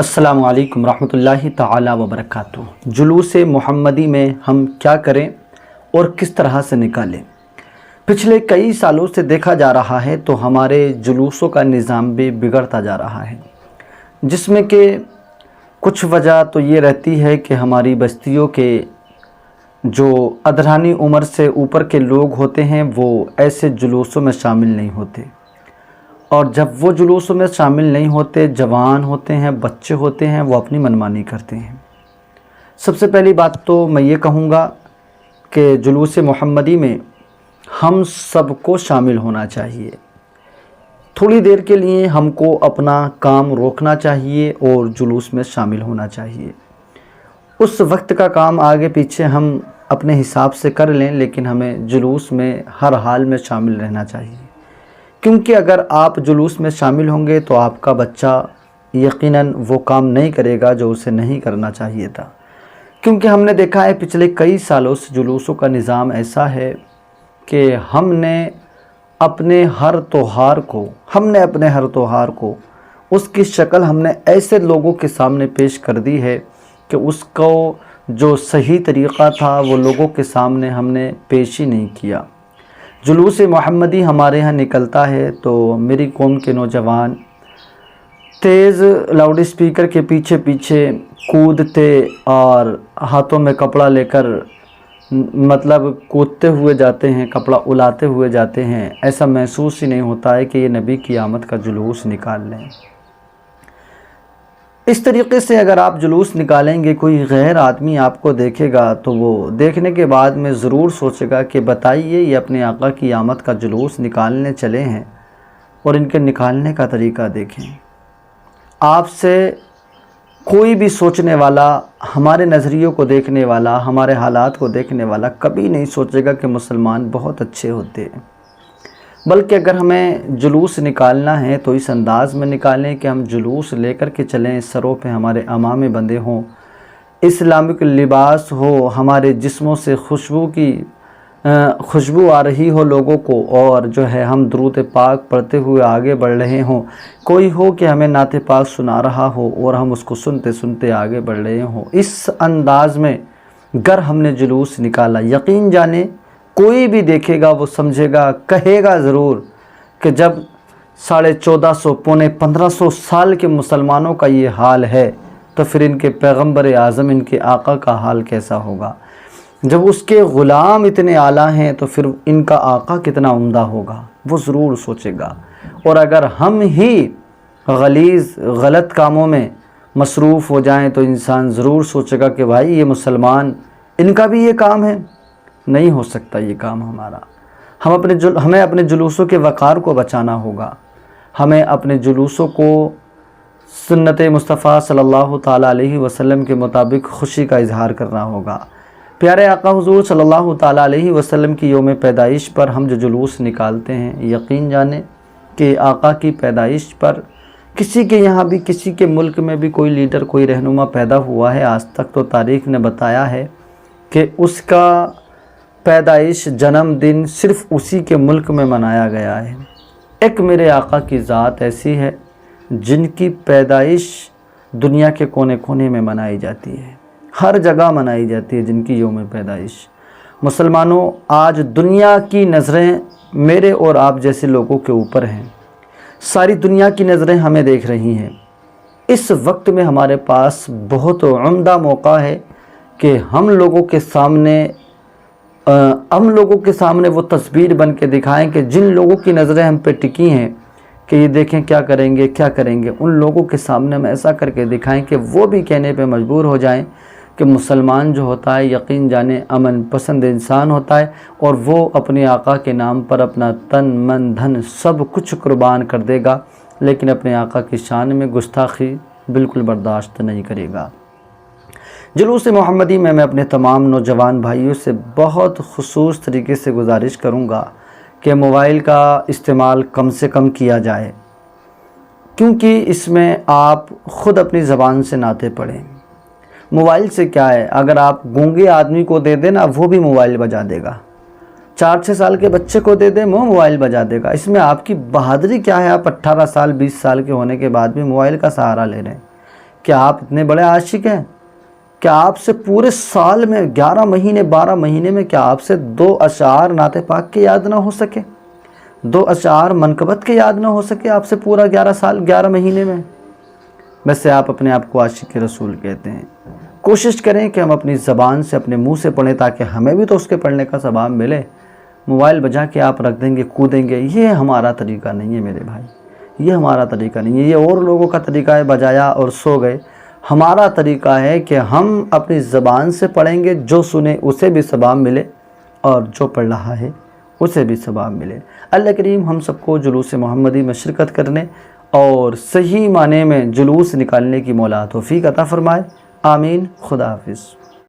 السلام علیکم ورحمۃ اللہ تعالی وبرکاتہ۔ جلوس محمدی میں ہم کیا کریں اور کس طرح سے نکالیں؟ پچھلے کئی سالوں سے دیکھا جا رہا ہے تو ہمارے جلوسوں کا نظام بھی بگڑتا جا رہا ہے، جس میں کہ کچھ وجہ تو یہ رہتی ہے کہ ہماری بستیوں کے جو ادرانی عمر سے اوپر کے لوگ ہوتے ہیں وہ ایسے جلوسوں میں شامل نہیں ہوتے، اور جب وہ جلوسوں میں شامل نہیں ہوتے، جوان ہوتے ہیں، بچے ہوتے ہیں، وہ اپنی منمانی کرتے ہیں۔ سب سے پہلی بات تو میں یہ کہوں گا کہ جلوس محمدی میں ہم سب کو شامل ہونا چاہیے۔ تھوڑی دیر کے لیے ہم کو اپنا کام روکنا چاہیے اور جلوس میں شامل ہونا چاہیے۔ اس وقت کا کام آگے پیچھے ہم اپنے حساب سے کر لیں، لیکن ہمیں جلوس میں ہر حال میں شامل رہنا چاہیے، کیونکہ اگر آپ جلوس میں شامل ہوں گے تو آپ کا بچہ یقیناً وہ کام نہیں کرے گا جو اسے نہیں کرنا چاہیے تھا، کیونکہ ہم نے دیکھا ہے پچھلے کئی سالوں سے جلوسوں کا نظام ایسا ہے کہ ہم نے اپنے ہر تہوار کو اس کی شکل ہم نے ایسے لوگوں کے سامنے پیش کر دی ہے کہ اس کو جو صحیح طریقہ تھا وہ لوگوں کے سامنے ہم نے پیش ہی نہیں کیا۔ جلوس محمدی ہمارے ہاں نکلتا ہے تو میری قوم کے نوجوان تیز لاؤڈ اسپیکر کے پیچھے پیچھے کودتے اور ہاتھوں میں کپڑا لے کر کودتے ہوئے جاتے ہیں، کپڑا الاتے ہوئے جاتے ہیں۔ ایسا محسوس ہی نہیں ہوتا ہے کہ یہ نبی کی آمد کا جلوس نکال لیں۔ اس طریقے سے اگر آپ جلوس نکالیں گے، کوئی غیر آدمی آپ کو دیکھے گا تو وہ دیکھنے کے بعد میں ضرور سوچے گا کہ بتائیے یہ اپنے آقا کی آمد کا جلوس نکالنے چلے ہیں اور ان کے نکالنے کا طریقہ دیکھیں۔ آپ سے کوئی بھی سوچنے والا، ہمارے نظریوں کو دیکھنے والا، ہمارے حالات کو دیکھنے والا کبھی نہیں سوچے گا کہ مسلمان بہت اچھے ہوتے ہیں، بلکہ اگر ہمیں جلوس نکالنا ہے تو اس انداز میں نکالیں کہ ہم جلوس لے کر کے چلیں، سروں پہ ہمارے عمامے بندھے ہوں، اسلامک لباس ہو، ہمارے جسموں سے خوشبو آ رہی ہو لوگوں کو، اور جو ہے ہم درود پاک پڑھتے ہوئے آگے بڑھ رہے ہوں، کوئی ہو کہ ہمیں نعت پاک سنا رہا ہو اور ہم اس کو سنتے سنتے آگے بڑھ رہے ہوں۔ اس انداز میں گر ہم نے جلوس نکالا، یقین جانے کوئی بھی دیکھے گا وہ سمجھے گا، کہے گا ضرور کہ جب 1450 پونے 1500 سال کے مسلمانوں کا یہ حال ہے تو پھر ان کے پیغمبر اعظم، ان کے آقا کا حال کیسا ہوگا؟ جب اس کے غلام اتنے اعلیٰ ہیں تو پھر ان کا آقا کتنا عمدہ ہوگا، وہ ضرور سوچے گا۔ اور اگر ہم ہی غلط کاموں میں مصروف ہو جائیں تو انسان ضرور سوچے گا کہ بھائی یہ مسلمان، ان کا بھی یہ کام ہے، نہیں ہو سکتا یہ کام ہمارا۔ ہمیں اپنے جلوسوں کے وقار کو بچانا ہوگا، ہمیں اپنے جلوسوں کو سنت مصطفیٰ صلی اللہ تعالیٰ علیہ وسلم کے مطابق خوشی کا اظہار کرنا ہوگا۔ پیارے آقا حضور صلی اللہ تعالیٰ علیہ وسلم کی یوم پیدائش پر ہم جو جلوس نکالتے ہیں، یقین جانیں کہ آقا کی پیدائش پر کسی کے یہاں بھی، کسی کے ملک میں بھی کوئی لیڈر، کوئی رہنما پیدا ہوا ہے آج تک تو تاریخ نے بتایا ہے کہ اس کا پیدائش جنم دن صرف اسی کے ملک میں منایا گیا ہے۔ ایک میرے آقا کی ذات ایسی ہے جن کی پیدائش دنیا کے کونے کونے میں منائی جاتی ہے، ہر جگہ منائی جاتی ہے جن کی یوم پیدائش۔ مسلمانوں، آج دنیا کی نظریں میرے اور آپ جیسے لوگوں کے اوپر ہیں، ساری دنیا کی نظریں ہمیں دیکھ رہی ہیں۔ اس وقت میں ہمارے پاس بہت عمدہ موقع ہے کہ ہم لوگوں کے سامنے وہ تصویر بن کے دکھائیں کہ جن لوگوں کی نظریں ہم پہ ٹکی ہیں کہ یہ دیکھیں کیا کریں گے، ان لوگوں کے سامنے ہم ایسا کر کے دکھائیں کہ وہ بھی کہنے پہ مجبور ہو جائیں کہ مسلمان جو ہوتا ہے یقین جانے امن پسند انسان ہوتا ہے، اور وہ اپنے آقا کے نام پر اپنا تن من دھن سب کچھ قربان کر دے گا، لیکن اپنے آقا کی شان میں گستاخی بالکل برداشت نہیں کرے گا۔ جلوس محمدی میں اپنے تمام نوجوان بھائیوں سے بہت خصوص طریقے سے گزارش کروں گا کہ موبائل کا استعمال کم سے کم کیا جائے، کیونکہ اس میں آپ خود اپنی زبان سے نعتیں پڑھیں۔ موبائل سے کیا ہے، اگر آپ گونگے آدمی کو دے دیں نا، وہ بھی موبائل بجا دے گا، 4-6 سال کے بچے کو دے دیں وہ موبائل بجا دے گا۔ اس میں آپ کی بہادری کیا ہے؟ آپ 18 سال 20 سال کے ہونے کے بعد بھی موبائل کا سہارا لے رہے ہیں، کیا آپ اتنے بڑے عاشق ہیں؟ کیا آپ سے پورے سال میں 11 مہینے 12 مہینے میں کیا آپ سے 2 اشعار نعت پاک کے یاد نہ ہو سکے، 2 اشعار منقبت کے یاد نہ ہو سکے آپ سے پورا 11 سال 11 مہینے میں؟ ویسے آپ اپنے آپ کو عاشق رسول کہتے ہیں۔ کوشش کریں کہ ہم اپنی زبان سے اپنے منہ سے پڑھیں تاکہ ہمیں بھی تو اس کے پڑھنے کا ثواب ملے۔ موبائل بجا کے آپ رکھ دیں گے، کودیں گے، یہ ہمارا طریقہ نہیں ہے میرے بھائی، یہ ہمارا طریقہ نہیں ہے۔ یہ اور لوگوں کا طریقہ ہے، بجایا اور سو گئے۔ ہمارا طریقہ ہے کہ ہم اپنی زبان سے پڑھیں گے، جو سنے اسے بھی ثواب ملے اور جو پڑھ رہا ہے اسے بھی ثواب ملے۔ اللہ کریم ہم سب کو جلوس محمدی میں شرکت کرنے اور صحیح معنی میں جلوس نکالنے کی مولا توفیق عطا فرمائے، آمین۔ خدا حافظ۔